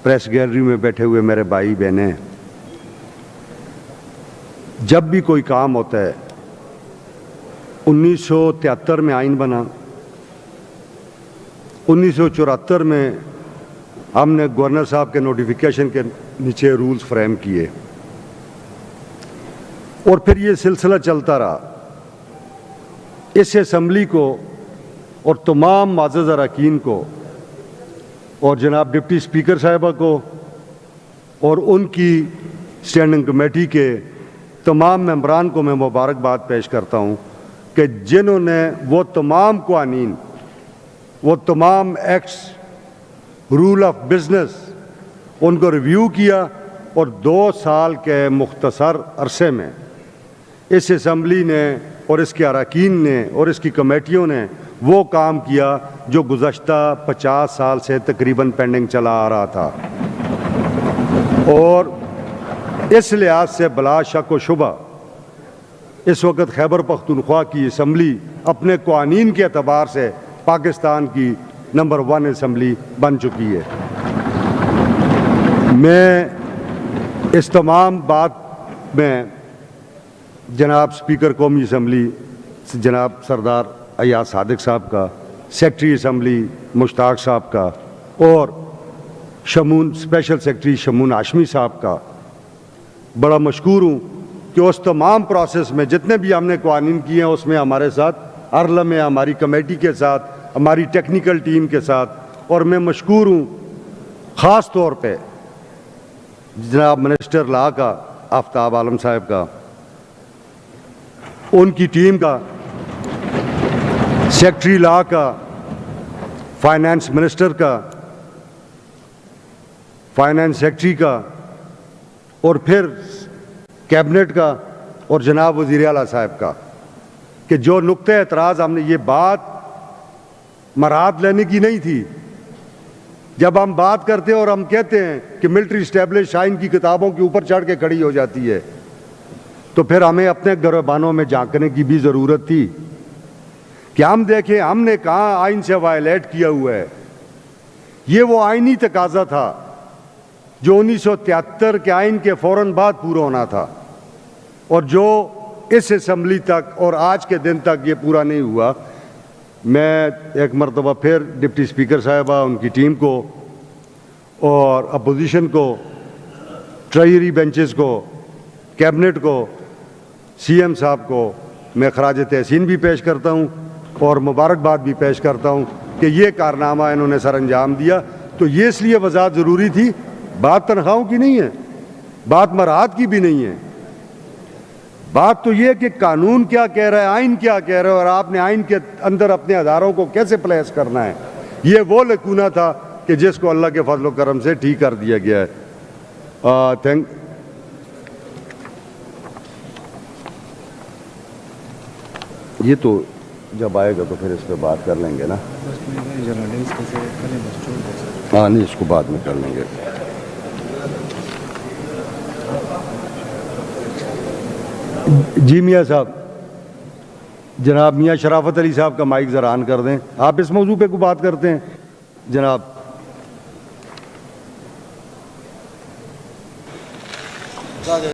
Press gallery में बैठे हुए मेरे भाई बहनें, जब भी कोई काम होता है, 1973 में आइन बना, 1974 में हमने गवर्नर साहब के नोटिफिकेशन के नीचे रूल्स फ्रेम किए और फिर ये सिलसिला चलता रहा। इस असम्बली को और तमाम माज़ज़ अरकान को और जनाब डिप्टी स्पीकर साहिबा को और उनकी स्टैंडिंग कमेटी के तमाम मेंबरान को मैं मुबारकबाद पेश करता हूँ कि जिन्होंने वो तमाम क़वानीन, वो तमाम एक्ट्स, रूल ऑफ बिज़नेस उनको रिव्यू किया और 2 साल के मुख्तसर अरसे में इस असम्बली ने और इसके अरकान ने और इसकी कमेटियों ने वो काम किया जो गुज़श्ता 50 साल से तकरीबन पेंडिंग चला आ रहा था। और इस लिहाज से बला शक व शुबा इस वक्त खैबर पख्तूनख्वा की असम्बली अपने क़वानीन के एतबार से पाकिस्तान की नंबर 1 असम्बली बन चुकी है। मैं इस तमाम बात में जनाब स्पीकर कौमी असम्बली जनाब सरदार अयाज सादिक साहब का, सेक्रेटरी असम्बली मुश्ताक साहब का और शमून स्पेशल सेक्रेटरी शमून हाशमी साहब का बड़ा मशकूर हूँ कि उस तमाम प्रोसेस में जितने भी हमने क़वानीन किए हैं उसमें हमारे साथ हर लम्हे हमारी कमेटी के साथ, हमारी टेक्निकल टीम के साथ, और मैं मशकूर हूँ ख़ास तौर पे जनाब मिनिस्टर लॉ का आफ्ताब आलम साहब का, उनकी टीम का, सेक्रेटरी लॉ का, फाइनेंस मिनिस्टर का, फाइनेंस सेक्रेटरी का और फिर कैबिनेट का और जनाब वज़ीर आला साहब का, कि जो नुक्ते एतराज़ हमने, ये बात मराद लेने की नहीं थी। जब हम बात करते हैं और हम कहते हैं कि मिलिट्री इस्टेब्लिश आइन की किताबों के ऊपर चढ़ के खड़ी हो जाती है, तो फिर हमें अपने गिरबानों में झांकने की भी ज़रूरत थी कि हम देखें हमने कहाँ आइन से वायलेट किया हुआ है। ये वो आइनी तकाजा था जो 1973 के आइन के फ़ौरन बाद पूरा होना था और जो इस असम्बली तक और आज के दिन तक ये पूरा नहीं हुआ। मैं एक मरतबा फिर डिप्टी स्पीकर साहिबा, उनकी टीम को और अपोजिशन को, ट्रेजरी बेंचेस को, कैबिनेट को, सीएम साहब को मैं खराज तहसीन भी पेश करता हूँ और मुबारकबाद भी पेश करता हूँ कि ये कारनामा इन्होंने सर अंजाम दिया। तो ये इसलिए वजाहत ज़रूरी थी, बात तनख्वाहों की नहीं है, बात मराहत की भी नहीं है, बात तो ये है कि कानून क्या कह रहा है, आइन क्या कह रहा है और आपने आइन के अंदर अपने अदारों को कैसे प्लेस करना है। ये वो लकूना था कि जिसको अल्लाह के फजल करम से ठीक कर दिया गया है। ये तो जब आएगा तो फिर इस पर बात कर लेंगे ना। हाँ नहीं, इसको बाद में कर लेंगे। जी मियाँ साहब, जनाब मियाँ शराफत अली साहब का माइक ज़रा ऑन कर दें। आप इस मौजू पे को बात करते हैं जनाब।